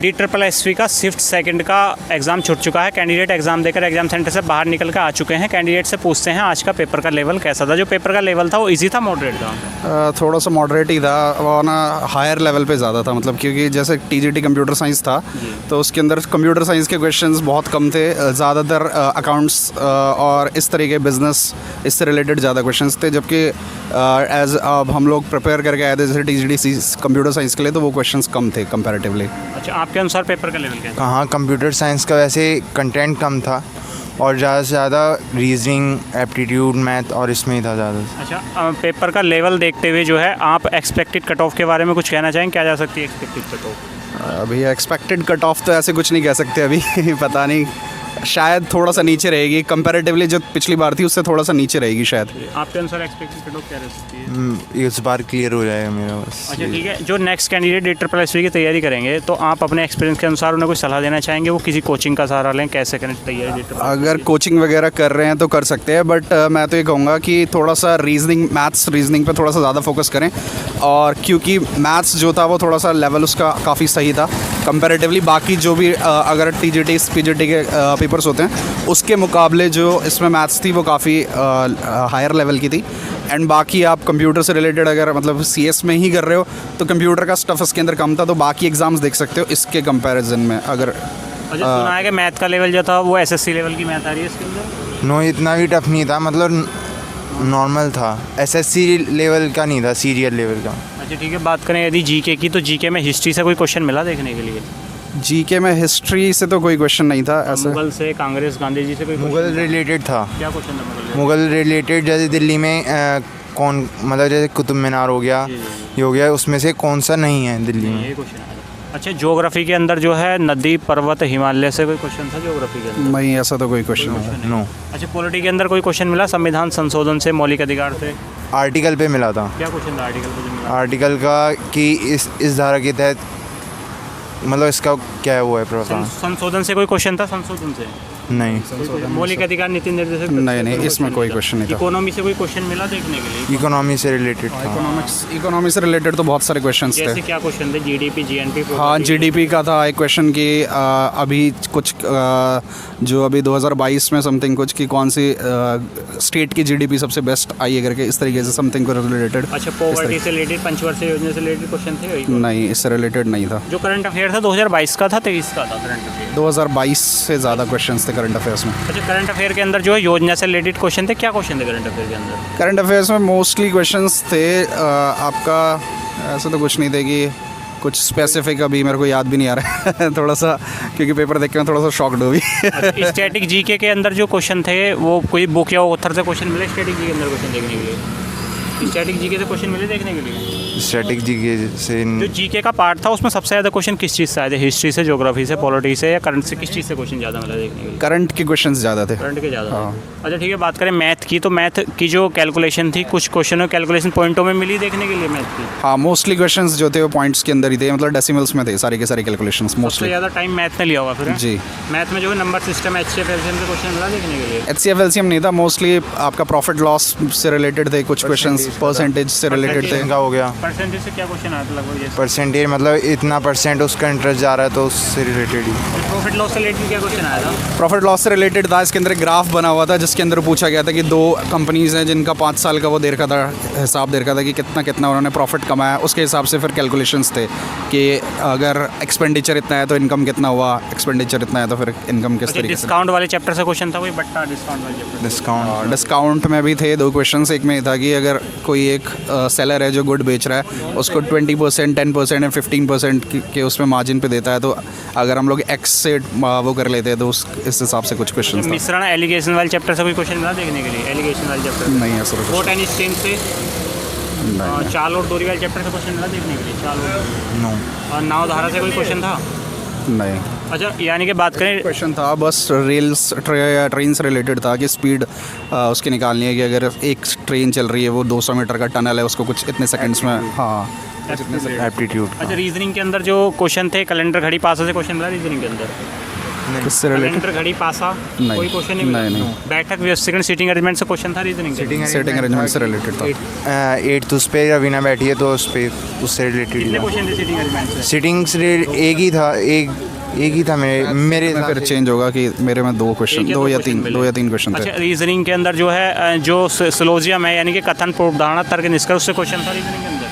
DSSV का shift second का exam छूट चुका है। कैंडिडेट एग्ज़ाम देकर एग्ज़ाम सेंटर से बाहर निकल कर आ चुके हैं। कैंडिडेट से पूछते हैं आज का पेपर का लेवल कैसा था। जो पेपर का लेवल था वो इजी था, मॉडरेट था? थोड़ा सा मॉडरेट ही था, वो ना हायर लेवल पे ज़्यादा था। मतलब क्योंकि जैसे TGT कंप्यूटर साइंस था तो उसके अंदर कंप्यूटर साइंस के क्वेश्चंस बहुत कम थे। ज़्यादातर अकाउंट्स और इस तरीके बिजनेस इससे रिलेटेड ज़्यादा क्वेश्चंस थे। जबकि एज अब हम लोग प्रिपेयर करके आए थे जैसे TGT कंप्यूटर साइंस के लिए, तो वो क्वेश्चंस कम थे कंपैरेटिवली। अच्छा, आपके अनुसार पेपर का लेवल क्या था? हाँ, कंप्यूटर साइंस का वैसे कंटेंट कम था और ज़्यादा से ज़्यादा रीजनिंग, एप्टीट्यूड, मैथ और इसमें ही था ज़्यादा। अच्छा, पेपर का लेवल देखते हुए जो है आप एक्सपेक्टेड कट ऑफ के बारे में कुछ कहना चाहेंगे? क्या जा सकती है एक्सपेक्टेड कट ऑफ? अभी एक्सपेक्टेड कट ऑफ तो ऐसे कुछ नहीं कह सकते अभी पता नहीं, शायद थोड़ा सा नीचे रहेगी कंपैरेटिवली। जो पिछली बार थी उससे थोड़ा सा नीचे रहेगी शायद। आपके अनुसार एक्सपेक्टेड कट ऑफ क्या रह सकती है? इस बार क्लियर हो जाएगा मेरा बस। अच्छा ठीक है, जो नेक्स्ट कैंडिडेट DSSV की तैयारी करेंगे तो आप अपने एक्सपीरियंस के अनुसार उन्हें कुछ सलाह देना चाहेंगे? वो किसी कोचिंग का सहारा लें, कैसे करें तैयारी? अगर कोचिंग वगैरह कर रहे हैं तो कर सकते हैं, बट मैं तो ये कहूँगा कि थोड़ा सा रीजनिंग पे थोड़ा सा ज़्यादा फोकस करें। और क्योंकि मैथ्स जो था वो थोड़ा सा लेवल उसका काफ़ी सही था कंपैरेटिवली। बाकी जो भी अगर TGT PGT के पेपर्स होते हैं उसके मुकाबले जो इसमें मैथ्स थी वो काफ़ी हायर लेवल की थी। एंड बाकी आप कंप्यूटर से रिलेटेड अगर मतलब CS में ही कर रहे हो तो कंप्यूटर का स्टफ़ इसके अंदर कम था, तो बाकी एग्ज़ाम्स देख सकते हो इसके कंपैरिजन में। अगर अच्छा, सुना है कि मैथ का लेवल जो था वो SSC लेवल की मैथ आ रही है इसके अंदर? नो, इतना भी टफ नहीं था, मतलब नॉर्मल था। SSC लेवल का नहीं था, सीरियल लेवल का। अच्छा ठीक है, बात करें यदि GK की, तो GK में हिस्ट्री से कोई क्वेश्चन मिला देखने के लिए? GK में हिस्ट्री से तो कोई क्वेश्चन नहीं था ऐसे। मुगल से, कांग्रेस, गांधी जी से कोई मुगल रिलेटेड था। क्या क्वेश्चन था मुगल रिलेटेड? जैसे दिल्ली में कौन, मतलब जैसे कुतुब मीनार हो गया, ये हो गया, उसमें से कौन सा नहीं है दिल्ली में? ये क्वेश्चन है। अच्छा, ज्योग्राफी के अंदर जो है नदी, पर्वत, हिमालय से कोई क्वेश्चन था ज्योग्राफी के अंदर? नहीं, ऐसा तो कोई क्वेश्चन नहीं। नो। अच्छा, पॉलिटी के अंदर कोई क्वेश्चन मिला? संविधान संशोधन से, मौलिक अधिकार से? आर्टिकल पे मिला था। क्या क्वेश्चन था आर्टिकल पे जो मिला? आर्टिकल का कि इस धारा के तहत, मतलब इसका क्या वो है प्रावधान? संशोधन से कोई क्वेश्चन था? संशोधन से नहीं। मौलिक अधिकार, नीति निर्देशक? नहीं, इसमें कोई क्वेश्चन नहीं था। इकोनॉमी से कोई क्वेश्चन मिला देखने के लिए? इकोनॉमी से रिलेटेड था। इकोनॉमी से रिलेटेड तो बहुत सारे क्वेश्चंस थे। जैसे क्या क्वेश्चन थे? GDP, GNP? हाँ, GDP का था एक क्वेश्चन कि अभी कुछ जो अभी 2022 में समथिंग कुछ कि कौन सी स्टेट की GDP सबसे बेस्ट आई है करके, इस तरीके से समथिंग को रिलेटेड। अच्छा, पॉवर्टी से रिलेटेड, पंचवर्षीय योजना से रिलेटेड क्वेश्चन थे? नहीं, इससे रिलेटेड नहीं था। जो करंट अफेयर था 2022 का था, 23 का था करंट अफेयर? 2022 से ज़्यादा क्वेश्चंस थे करंट अफेयर्स में। अच्छा, करंट अफेयर के अंदर जो है योजना से रिलेटेड क्वेश्चन थे। क्या क्वेश्चन थे करंट अफेयर के अंदर? करंट अफेयर्स में मोस्टली क्वेश्चंस थे आपका, ऐसा तो कुछ नहीं थे कि कुछ स्पेसिफिक अभी मेरे को याद भी नहीं आ रहा है थोड़ा सा, क्योंकि पेपर देख के मैं थोड़ा सा शॉक्ड हुई। स्टैटिक GK के अंदर जो क्वेश्चन थे वो कोई बुक या ऑथर से क्वेश्चन मिले स्टैटिक GK के अंदर क्वेश्चन देखने के लिए? स्टैटिक GK से क्वेश्चन मिले देखने के लिए? स्टैटिक GK से जो GK का पार्ट था उसमें सबसे ज़्यादा क्वेश्चन किस चीज़ से आए थे? हिस्ट्री से, ज्योग्राफी से, पॉलिटी से, या करंट से? किस चीज़ से क्वेश्चन ज़्यादा मिला देखने के लिए? करंट के क्वेश्चंस ज़्यादा थे। करंट के ज़्यादा? अच्छा ठीक है, बात करें मैथ की, तो मैथ की जो कैलकुलेशन थी, कुछ क्वेश्चनों कैलकुलेशन पॉइंटों में मिली देखने के लिए मैथ की? हाँ, मोस्टली क्वेश्चंस जो थे वो पॉइंट्स के अंदर ही थे, मतलब डेसिमल्स में थे सारे के सारे कैलकुलेशंस सबसे मोस्टली। ज़्यादा टाइम मैथ ने लिया हुआ फिर? जी। मैथ में जो है नंबर सिस्टम, HCF LCM के क्वेश्चन मिला देखने के लिए? HCF LCM नहीं था, मोस्टली आपका प्रॉफिट लॉस से रिलेटेड थे कुछ क्वेश्चंस, परसेंटेज से रिलेटेड थे। का हो गया। परसेंटेज से क्या क्वेश्चन आया था लगभग? जैसे परसेंटेज मतलब इतना % उसका इंटरेस्ट जा रहा है तो उससे रिलेटेड ही। प्रॉफिट लॉस से रिलेटेड क्या क्वेश्चन आया था? प्रॉफिट लॉस से रिलेटेड था, इसके अंदर एक ग्राफ बना हुआ था जिसके अंदर पूछा गया था कि दो कंपनीज़ हैं जिनका 5 साल का वो दे रखा था, हिसाब दे रखा था कि कितना कितना उन्होंने प्रॉफिट कमाया। उसके हिसाब से फिर कैलकुलेशंस थे कि अगर एक्सपेंडिचर इतना है तो इनकम कितना हुआ, एक्सपेंडिचर इतना है तो फिर इनकम किस तरीके से। डिस्काउंट वाले चैप्टर से क्वेश्चन था कोई? बट्टा डिस्काउंट वाले चैप्टर? डिस्काउंट में भी थे 2 क्वेश्चंस। एक में था कि अगर कोई एक सेलर है जो गुड बेच रहा है उसको 20%, 10% या 15% के उसमें मार्जिन पे देता है, तो अगर हम लोग X से वो कर लेते हैं तो इस हिसाब से कुछ क्वेश्चन था। मिश्रण एलिगेशन वाले चैप्टर से कोई क्वेश्चन मिला देखने के लिए? एलिगेशन वाले चैप्टर नहीं है सर। वोट एंड स्टेन से? चाल और दूरी वाले चैप्टर से क्वेश्चन मिला देखने के लिए? चाल नो। और नाव धारा से कोई क्वेश्चन था? नहीं। अच्छा, यानी कि बात करें, क्वेश्चन था बस रेल्स ट्रेन से रिलेटेड था कि स्पीड उसकी निकालनी है कि अगर एक ट्रेन चल रही है वो 200 मीटर का टनल है, उसको कुछ इतने सेकंड्स में। हाँ, एप्टीट्यूड। अच्छा, रीजनिंग के अंदर जो क्वेश्चन थे, कैलेंडर घड़ी पासा से क्वेश्चन मिला रीजनिंग के अंदर? किससे रिलेटेड? कैलेंडर, घड़ी, पासा, नहीं। कोई क्वेश्चन नहीं मिला? नहीं। बैठक व्यवस्थित सीटिंग अरेंजमेंट से क्वेश्चन था रीजनिंग? सेटिंग अरेंजमेंट से रिलेटेड था। 8th उस पर रवीना बैठी है तो उस पर उससे रिलेटेड कितने क्वेश्चन थे सीटिंग अरेंजमेंट से? सीटिंग से एक ही था, एक ही था मेरे में फिर चेंज होगा कि मेरे में 2 क्वेश्चन, 2 या 3 क्वेश्चन थे। अच्छा, रीजनिंग के अंदर जो है जो सिलोजियम है यानी कि कथन, पूर्वधारणा, तर्क, निष्कर्ष से क्वेश्चन था रीजनिंग के अंदर?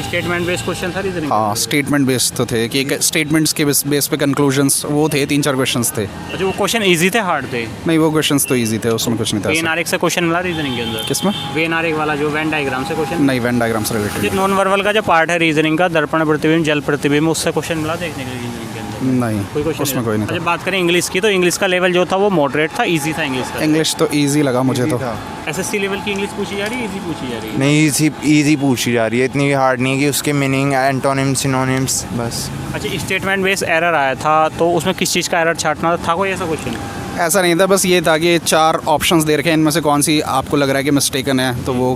स्टेटमेंट बेस्ड क्वेश्चन था रीजनिंग? हाँ, स्टेटमेंट बेस्ड तो थे कि स्टेटमेंट्स के बेस पे कंक्लूजन्स वो थे, 3-4 क्वेश्चंस थे। अच्छा, वो क्वेश्चन इजी थे हार्ड थे? नहीं, वो क्वेश्चंस तो इजी थे, उसमें कुछ नहीं वेन था। आरेख से क्वेश्चन मिला रीजनिंग के अंदर? किसमें? वेन आरेख वाला जो वेन डायग्राम से क्वेश्चन? नहीं, वेन डायग्राम से रिलेटेड नॉन वर्बल का जो पार्ट है रीजनिंग का, दर्पण प्रतिबिंब, जल प्रतिबिंब, उससे क्वेश्चन मिला देखने के लिए रीजनिंग के अंदर? नहीं, कोई क्वेश्चन उसमें कोई नहीं अच्छा, था। बात करें इंग्लिश की, तो इंग्लिश का लेवल जो था वो मॉडरेट था, इजी था इंग्लिश का? इंग्लिश तो इजी लगा मुझे तो। एसएससी लेवल की इंग्लिश पूछी जा रही है, इजी पूछी जा रही है? नहीं, इजी पूछी जा रही है, इतनी भी हार्ड नहीं है कि उसके मीनिंग, एंटोनिम्स, सिनोनिम्स, बस। अच्छा, स्टेटमेंट बेस्ड एरर आया था तो उसमें किस चीज़ का एरर छांटना था, कोई ऐसा क्वेश्चन? ऐसा नहीं था, बस ये था कि 4 ऑप्शंस दे रखे हैं, इनमें से कौन सी आपको लग रहा है कि मिस्टेकन है, तो वो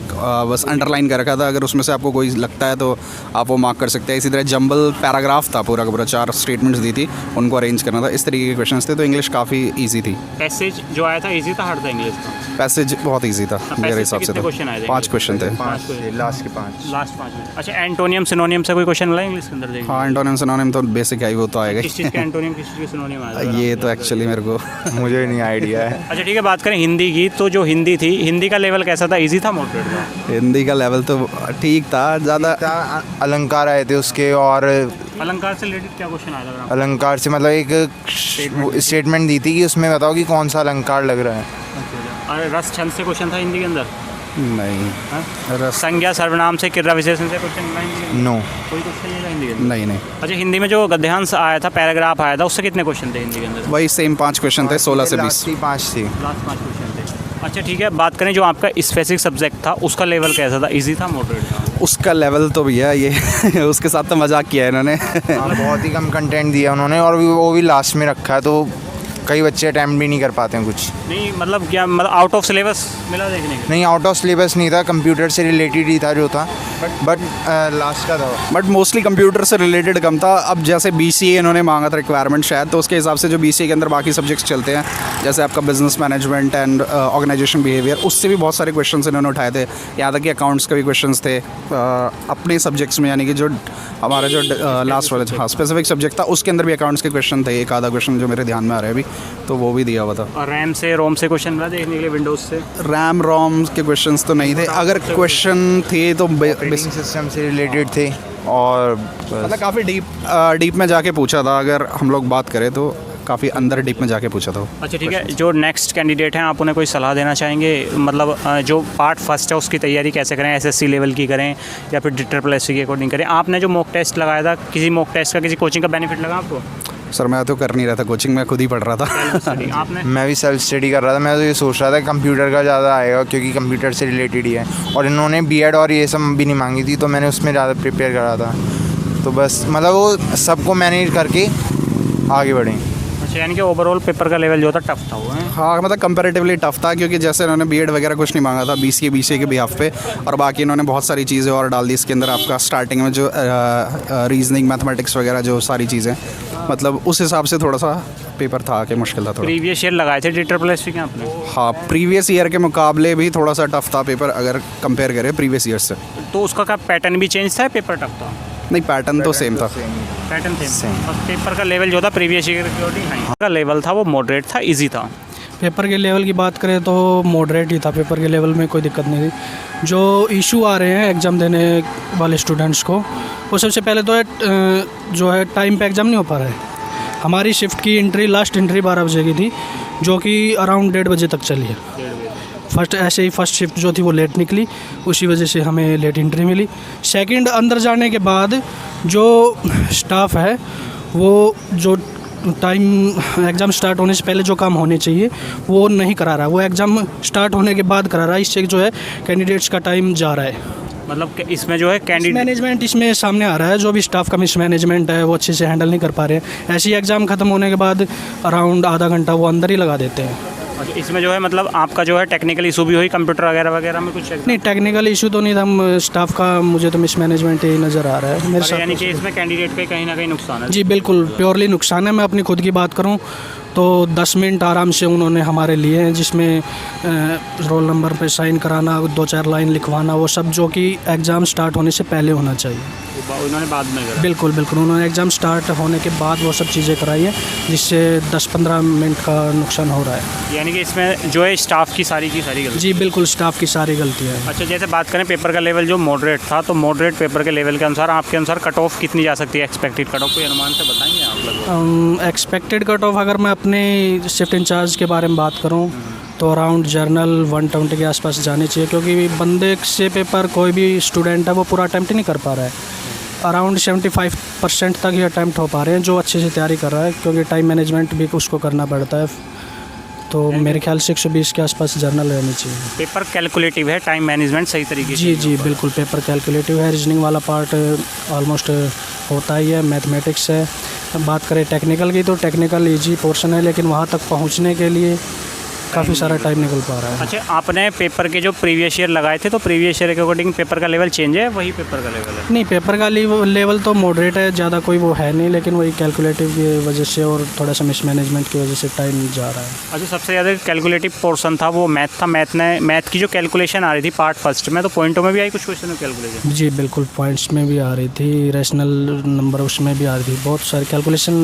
बस अंडरलाइन कर रखा था। अगर उसमें से आपको कोई लगता है तो आप वो मार्क कर सकते हैं। इसी तरह जंबल पैराग्राफ था पूरा का पूरा, 4 स्टेटमेंट्स दी थी, उनको अरेंज करना था। इस तरीके के क्वेश्चंस थे, तो इंग्लिश काफ़ी ईजी थी। पैसेज जो आया था इजी था हार्ड था इंग्लिश का? पैसेज बहुत ईजी था मेरे हिसाब से। क्वेश्चन आए थे? 5 क्वेश्चन थे। लास्ट के 5। लास्ट 5 में। अच्छा, एंटोनियम सिनोनियम से कोई क्वेश्चन मिला इंग्लिश के अंदर देखिए? हाँ, एंटोनिम सिनोनिम तो बेसिक है ही, वो तो आएगा किस चीज़ का एंटोनियम, किस चीज़ का सिनोनिम आया? ये तो एक्चुअली मेरे को मुझे नहीं आइडिया है। अच्छा ठीक है, बात करें हिंदी की, तो जो हिंदी थी, हिंदी का लेवल कैसा था, इजी था मॉडरेट था? हिंदी का लेवल तो ठीक था, ज़्यादा अलंकार आए थे उसके, और अलंकार से रिलेटेड क्या क्वेश्चन आया था? अलंकार से मतलब एक स्टेटमेंट दी थी कि उसमें बताओ कि कौन सा अलंकार लग रहा है। और रस छंद से क्वेश्चन था हिंदी के अंदर? नहीं। हाँ? रस संज्ञा सर्वनाम से, क्रिया विशेषण से क्वेश्चन मिला हिंदी के अंदर? नो, कोई क्वेश्चन नहीं था हिंदी के अंदर? नहीं। अच्छा, हिंदी में जो गद्यांश आया था, पैराग्राफ आया था, उससे कितने क्वेश्चन थे हिंदी के अंदर? वही सेम 5 क्वेश्चन थे, 16 से 20। लास्ट ही 5 थी। लास्ट 5 क्वेश्चन थे। अच्छा ठीक है, बात करें जो आपका स्पेसिफिक सब्जेक्ट था, उसका लेवल कैसा था, इजी था मॉडरेट था? उसका लेवल तो भैया ये उसके साथ तो मजाक किया है इन्होंने। हाँ, बहुत ही कम कंटेंट दिया उन्होंने, और वो भी लास्ट में रखा है, तो कई बच्चे अटैम्प्ट भी नहीं कर पाते हैं कुछ। नहीं मतलब क्या, मतलब आउट ऑफ सिलेबस मिला देखने के? नहीं, आउट ऑफ सिलेबस नहीं था, कंप्यूटर से रिलेटेड ही था जो था, बट लास्ट का था। बट मोस्टली कंप्यूटर से रिलेटेड कम था। अब जैसे BCA इन्होंने मांगा था रिक्वायरमेंट शायद, तो उसके हिसाब से जो BCA के अंदर बाकी सब्जेक्ट्स चलते हैं, जैसे आपका business management and organisation behaviour, उससे भी बहुत सारे क्वेश्चंस इन्होंने उठाए थे। यहाँ तक कि अकाउंट्स के भी क्वेश्चंस थे अपने सब्जेक्ट्स में, यानी कि जो हमारा जो लास्ट वाला हाँ स्पेसिफिक सब्जेक्ट था, उसके अंदर भी अकाउंट्स के क्वेश्चन थे। एक आधा क्वेश्चन जो मेरे ध्यान में आ रहा है अभी, तो वो भी दिया हुआ था। और रैम से, रोम से क्वेश्चन मिला देखने के लिए, विंडोज़ से? रैम रोम के क्वेश्चंस तो नहीं थे, अगर क्वेश्चन थे तो ऑपरेटिंग सिस्टम से रिलेटेड थे, और मतलब काफ़ी डीप में जाके पूछा था। अगर हम लोग बात करें तो काफ़ी अंदर डीप में जाके पूछा था। अच्छा ठीक है, जो नेक्स्ट कैंडिडेट हैं, आप उन्हें कोई सलाह देना चाहेंगे? मतलब जो पार्ट फर्स्ट है उसकी तैयारी कैसे करें, SSC लेवल की करें या फिर SSC के अकॉर्डिंग करें? आपने जो मॉक टेस्ट लगाया था, किसी मॉक टेस्ट का, किसी कोचिंग का बेनिफिट लगा आपको? सर मैं तो कर नहीं रहा था कोचिंग, मैं खुद ही पढ़ रहा था। आपने? मैं भी सेल्फ स्टडी कर रहा था। मैं तो ये सोच रहा था कंप्यूटर का ज़्यादा आएगा, क्योंकि कंप्यूटर से रिलेटेड ही है, और इन्होंने B.Ed और ये सब भी नहीं मांगी थी, तो मैंने उसमें ज़्यादा प्रिपेयर करा था। तो बस मतलब वो सबको मैनेज करके आगे बढ़ें। अच्छा, यानी कि ओवरऑल पेपर का लेवल जो था टफ था वो? हाँ, मतलब कंपैरेटिवली टफ था, क्योंकि जैसे इन्होंने B.Ed वगैरह कुछ नहीं मांगा था BCA के बिहाफ पे, और बाकी इन्होंने बहुत सारी चीज़ें और डाल दी इसके अंदर। आपका स्टार्टिंग में जो रीजनिंग, मैथमेटिक्स वगैरह जो सारी चीज़ें, मतलब उस हिसाब से थोड़ा सा पेपर था कि मुश्किल था थोड़ा। प्रीवियस ईयर लगाए थे SSC के आपने? हाँ, प्रीवियस ईयर के मुकाबले भी थोड़ा सा टफ था पेपर, अगर कंपेयर करें प्रीवियस ईयर से। तो उसका क्या पैटर्न भी चेंज था, पेपर टफ था? नहीं, पैटर्न तो सेम था। पैटर्न सेम, और पेपर का लेवल जो था प्रीवियस ईयर के अकॉर्डिंग हाई का लेवल था, वो मॉडरेट था, इजी था? पेपर के लेवल की बात करें तो मॉडरेट ही था, पेपर के लेवल में कोई दिक्कत नहीं थी। जो इशू आ रहे हैं एग्ज़ाम देने वाले स्टूडेंट्स को, वो सबसे पहले तो जो है टाइम पे एग्ज़ाम नहीं हो पा रहा है। हमारी शिफ्ट की एंट्री, लास्ट एंट्री 12 बजे की थी, जो कि अराउंड 1:30 बजे तक चली है। फर्स्ट शिफ्ट जो थी वो लेट निकली, उसी वजह से हमें लेट एंट्री मिली। सेकंड, अंदर जाने के बाद जो स्टाफ है वो जो टाइम एग्ज़ाम स्टार्ट होने से पहले जो काम होने चाहिए वो नहीं करा रहा, वो एग्ज़ाम स्टार्ट होने के बाद करा रहा है। इससे जो है कैंडिडेट्स का टाइम जा रहा है। मतलब कि इसमें जो है कैंडिडेट मैनेजमेंट इसमें सामने आ रहा है, जो भी स्टाफ का मिसमैनेजमेंट है वो अच्छे से हैंडल नहीं कर पा रहे हैं। ऐसे ही एग्ज़ाम ख़त्म होने के बाद अराउंड आधा घंटा वो अंदर ही लगा देते हैं। अच्छा, इसमें जो है मतलब आपका जो है टेक्निकल इशू भी हुई कंप्यूटर वगैरह वगैरह में कुछ नहीं, टेक्निकल इशू तो नहीं था, हम स्टाफ का मुझे तो मिसमैनेजमेंट यही नज़र आ रहा है मेरे साथ। यानी कि इसमें कैंडिडेट पे कहीं ना कहीं नुकसान है। जी बिल्कुल, प्योरली नुकसान है। मैं अपनी खुद की बात करूं तो 10 मिनट आराम से उन्होंने हमारे लिए हैं, जिसमें रोल नंबर पे साइन कराना, 2-4 लाइन लिखवाना, वो सब जो कि एग्ज़ाम स्टार्ट होने से पहले होना चाहिए। उन्होंने बाद में करा। बिल्कुल बिल्कुल, उन्होंने एग्ज़ाम स्टार्ट होने के बाद वो सब चीज़ें कराई है, जिससे 10-15 मिनट का नुकसान हो रहा है। यानी कि इसमें जो है स्टाफ की सारी गलती। जी बिल्कुल, स्टाफ की सारी गलतियाँ हैं। अच्छा, जैसे बात करें पेपर का लेवल जो मॉडरेट था, तो मॉडरेट पेपर के लेवल के अनुसार आपके अनुसार कट ऑफ कितनी जा सकती है? एक्सपेक्टेड कट ऑफ कोई अनुमान से बताएंगे आप लोग? एक्सपेक्टेड कट ऑफ अगर मैं अपने शिफ्ट इंचार्ज के बारे में बात करूं तो अराउंड जर्नल 120 के आसपास जानी चाहिए, क्योंकि बंदे से पेपर कोई भी स्टूडेंट है वो पूरा अटैम्प्ट नहीं कर पा रहा है। अराउंड 75% तक ही अटैम्प्ट हो पा रहे हैं जो अच्छे से तैयारी कर रहा है, क्योंकि टाइम मैनेजमेंट भी उसको करना पड़ता है। तो मेरे ख्याल से 120 के आसपास जर्नल रहनी चाहिए। पेपर कैलकुलेटिव है, टाइम मैनेजमेंट सही तरीके से? जी बिल्कुल, पेपर कैलकुलेटिव है। रीजनिंग वाला पार्ट ऑलमोस्ट होता ही है, मैथमेटिक्स है। अब बात करें टेक्निकल की तो टेक्निकल ईजी पोर्शन है, लेकिन वहाँ तक पहुँचने के लिए काफ़ी सारा टाइम निकल पा रहा है। अच्छा, आपने पेपर के जो प्रीवियस ईयर लगाए थे तो प्रीवियस ईयर के अकॉर्डिंग पेपर का लेवल चेंज है, वही पेपर का लेवल है? नहीं, पेपर का लेवल तो मॉडरेट है, ज़्यादा कोई वो है नहीं, लेकिन वही कैलकुलेटिव की वजह से और थोड़ा सा मिसमैनेजमेंट की वजह से टाइम जा रहा है। अच्छा, सबसे ज़्यादा कैलकुलेटिव पोर्शन था वो मैथ था। मैथ की जो कैलकुलेशन आ रही थी पार्ट फर्स्ट में, तो पॉइंटों में भी आई कुछ क्वेश्चन में कैलकुलेशन? जी बिल्कुल, पॉइंट्स में भी आ रही थी, रैशनल नंबर उसमें भी आ रही थी, बहुत सारी कैलकुलेशन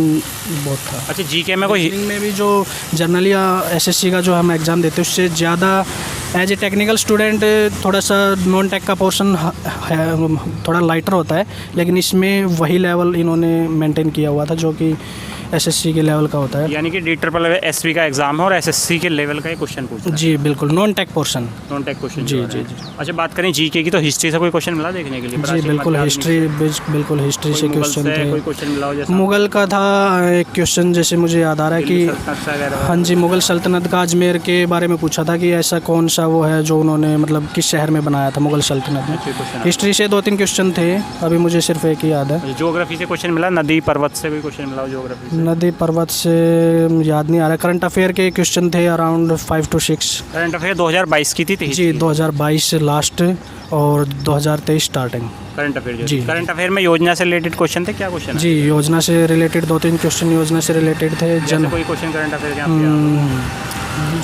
बहुत था। अच्छा, जीके में कोई में भी जो जनरल या एसएससी का जो हम एग्ज़ाम देते हैं उससे ज़्यादा एज ए टेक्निकल स्टूडेंट थोड़ा सा नॉन टेक का पोर्शन थोड़ा लाइटर होता है, लेकिन इसमें वही लेवल इन्होंने मेंटेन किया हुआ था जो कि एसएससी के लेवल का होता है। यानी कि DSSB का एग्जाम है और एसएससी के लेवल का ही क्वेश्चन पूछा है। जी बिल्कुल, non tech portion. Non tech question जी जी जी। अच्छा, बात करें जीके की तो हिस्ट्री से कोई क्वेश्चन मिला देखने के लिए? जी बिल्कुल, बिल्कुल हिस्ट्री से क्वेश्चन थे। कोई क्वेश्चन मिला हो जैसे? मुगल का था एक क्वेश्चन, जैसे मुझे याद आ रहा है कि हाँ जी, मुगल सल्तनत का अजमेर के बारे में पूछा था कि ऐसा कौन सा वो है जो उन्होंने मतलब किस शहर में बनाया था मुगल सल्तनत में। हिस्ट्री से 2-3 क्वेश्चन थे, अभी मुझे सिर्फ एक ही याद है। ज्योग्राफी से क्वेश्चन मिला? नदी पर्वत से कोई क्वेश्चन मिला? ज्योग्राफी नदी पर्वत से याद नहीं आ रहा। करंट अफेयर के क्वेश्चन थे अराउंड 5 to 6। करंट अफेयर 2022 की थी? जी 2022 लास्ट और 2023 स्टार्टिंग करंट अफेयर। जी। करंट अफेयर में योजना से रिलेटेड क्वेश्चन थे? क्या क्वेश्चन? जी, योजना से रिलेटेड 2-3 क्वेश्चन योजना से रिलेटेड थे। कोई क्वेश्चन करंट अफेयर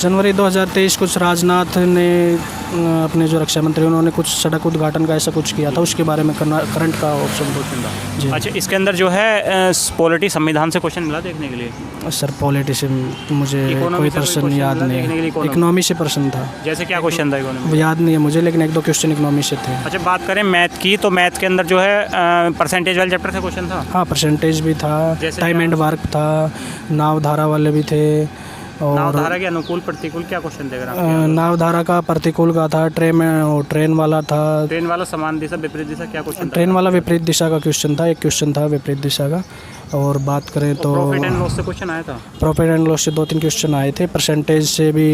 जनवरी 2023 कुछ राजनाथ ने अपने जो रक्षा मंत्री उन्होंने कुछ सड़क उद्घाटन का ऐसा कुछ किया था, उसके बारे में करंट का ऑप्शन जी। अच्छा, इसके अंदर जो है पॉलिटी संविधान से क्वेश्चन मिला देखने के लिए? सर पॉलिटी से मुझे कोई पर्सन याद नहीं। इकोनॉमी से पर्सन था। जैसे क्या क्वेश्चन था इकोनॉमी? याद नहीं है मुझे, लेकिन 1-2 क्वेश्चन इकोनॉमी से थे। अच्छा, बात करें मैथ की तो मैथ के अंदर जो है परसेंटेज वाले चैप्टर से क्वेश्चन था? हाँ, परसेंटेज भी था, टाइम एंड वर्क था, नाव धारा वाले भी थे। और नावधारा के अनुकूल प्रतिकूल क्या क्वेश्चन देगा? नावधारा का प्रतिकूल का था, ट्रेन वाला था। ट्रेन वाला समान दिशा विपरीत दिशा क्या क्वेश्चन? ट्रेन वाला विपरीत दिशा का क्वेश्चन था, एक क्वेश्चन था विपरीत दिशा का। और बात करें तो प्रॉफिट एंड लॉस से क्वेश्चन आया था? प्रॉफिट एंड लॉस से 2-3 क्वेश्चन आए थे। परसेंटेज से भी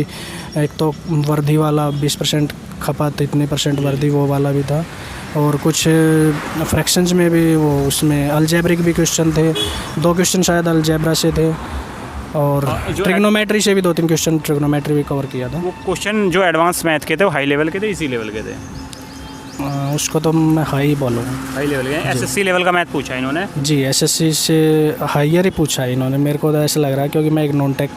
एक तो वर्दी वाला 20% खपत इतने % वर्दी वो वाला भी था, और कुछ फ्रैक्शंस में भी वो उसमें अलजेब्रिक भी क्वेश्चन थे। 2 क्वेश्चन शायद अलजेब्रा से थे, और ट्रिग्नोमेट्री से भी 2-3 क्वेश्चन ट्रिग्नोमेट्री भी कवर किया था। वो क्वेश्चन जो एडवांस मैथ के थे वो हाई लेवल के थे, इसी लेवल के थे? उसको तो मैं हाई बोलूँगा। हाई लेवल के? एसएससी लेवल का मैथ पूछा इन्होंने? जी, एसएससी से हाईयर ही पूछा है इन्होंने। मेरे को तो ऐसा लग रहा है, क्योंकि मैं एक नॉन टेक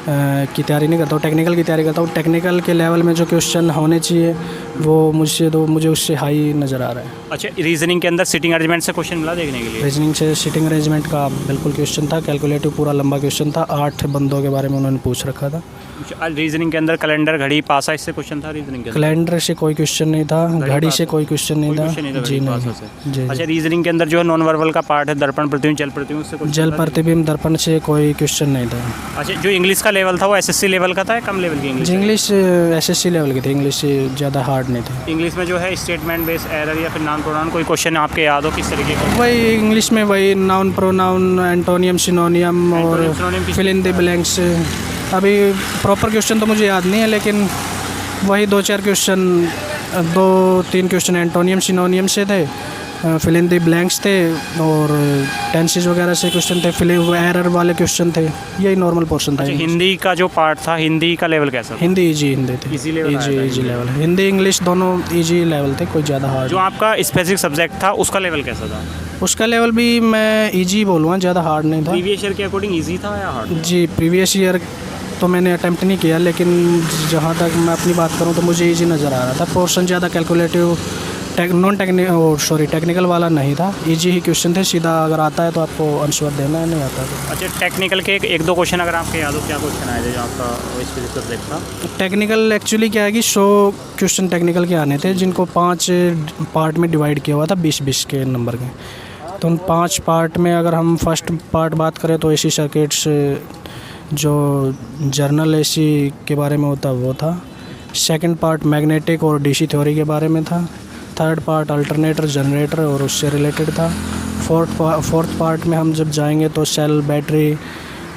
की तैयारी नहीं करता हूँ, टेक्निकल की तैयारी करता हूँ। टेक्निकल के लेवल में जो क्वेश्चन होने चाहिए वो मुझे उससे हाई नज़र आ रहा है। अच्छा, रीजनिंग के अंदर सिटिंग अरेंजमेंट से क्वेश्चन मिला देखने के लिए? रीजनिंग से सिटिंग अरेंजमेंट का बिल्कुल क्वेश्चन था। कैलकुलेटिव पूरा लंबा क्वेश्चन था, 8 बंदों के बारे में उन्होंने पूछ रखा था। रीजनिंग के अंदर कैलेंडर घड़ी पासा इससे क्वेश्चन था? रीजनिंग के कैलेंडर से कोई क्वेश्चन नहीं था, घड़ी से कोई क्वेश्चन नहीं था। जी नहीं जी। अच्छा, रीजनिंग के अंदर जो है नॉन वर्बल का पार्ट है, दर्पण प्रतिबिंब जल प्रतिबिंब से जल प्रतिबिंब दर्पण से कोई क्वेश्चन नहीं था। अच्छा, जो इंग्लिश का लेवल था वो एसएससी लेवल का था या कम लेवल की इंग्लिश? इंग्लिश एसएससी लेवल की थी, इंग्लिश से ज़्यादा हार्ड नहीं था। इंग्लिश में जो है स्टेटमेंट बेस एरर या फिर नाउन प्रोनाउन कोई क्वेश्चन आपके याद हो किस तरीके का? वही इंग्लिश में वही नाउन प्रोनाउन, एंटोनियम, सिनोनियम और फिल इन द ब्लैंक्स। अभी प्रॉपर क्वेश्चन तो मुझे याद नहीं है, लेकिन वही 2-4 क्वेश्चन, 2-3 क्वेश्चन एंटोनियम सिनोनियम से थे, फिल इन द ब्लैंक्स थे और टेंसेस वगैरह से क्वेश्चन थे, फिल एरर वाले क्वेश्चन थे, यही नॉर्मल पोर्शन था। अच्छा, हिंदी का जो पार्ट था, हिंदी का लेवल कैसा था? हिंदी इजी हिंदी थे, Easy level आया था इजी लेवल। हिंदी इंग्लिश दोनों इजी लेवल थे, कोई ज़्यादा हार्ड। जो आपका स्पेसिफिक सब्जेक्ट था उसका लेवल कैसा था? उसका लेवल भी मैं इजी बोलूँगा, ज़्यादा हार्ड नहीं था। प्रीवियस ईयर के अकॉर्डिंग इजी था या हार्ड? जी, प्रीवियस ईयर तो मैंने अटैम्प्ट नहीं किया, लेकिन जहाँ तक मैं अपनी बात करूँ तो मुझे इजी नज़र आ रहा था। पोर्शन ज़्यादा कैलकुलेटिव टेक्निकल वाला नहीं था, इजी ही क्वेश्चन थे। सीधा अगर आता है तो आपको आंसर देना है, नहीं आता तो। अच्छा, टेक्निकल के एक दो क्वेश्चन अगर आपके याद हो, क्या क्वेश्चन आए थे जो आपका स्पेसिफिक सब्जेक्ट था? टेक्निकल एक्चुअली क्या है कि 100 क्वेश्चन टेक्निकल के आने थे, जिनको 5 पार्ट में डिवाइड किया हुआ था, 20-20 के नंबर के। तो उन 5 पार्ट में अगर हम फर्स्ट पार्ट बात करें तो एसी सर्किट्स, जो जर्नल एसी के बारे में होता वो था। सेकंड पार्ट मैग्नेटिक और डीसी थ्योरी के बारे में था। थर्ड पार्ट अल्टरनेटर, जनरेटर और उससे रिलेटेड था। फोर्थ पार्ट में हम जब जाएंगे तो सेल, बैटरी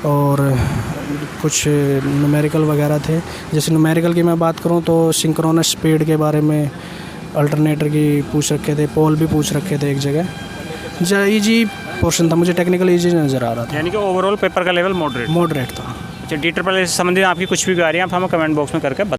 और कुछ न्यूमेरिकल वगैरह थे। जैसे न्यूमेरिकल की मैं बात करूं तो सिंक्रोनस स्पीड के बारे में अल्टरनेटर की पूछ रखे थे, पोल भी पूछ रखे थे एक जगह। इजी पोर्शन था, मुझे टेक्निकल इजी नज़र आ रहा था। यानी कि ओवरऑल पेपर का लेवल मॉडरेट मॉडरेट था। अच्छा, डी ट्रिपल एस से संबंधित आपकी कुछ भी क्वेरी आप हमें कमेंट बॉक्स में करके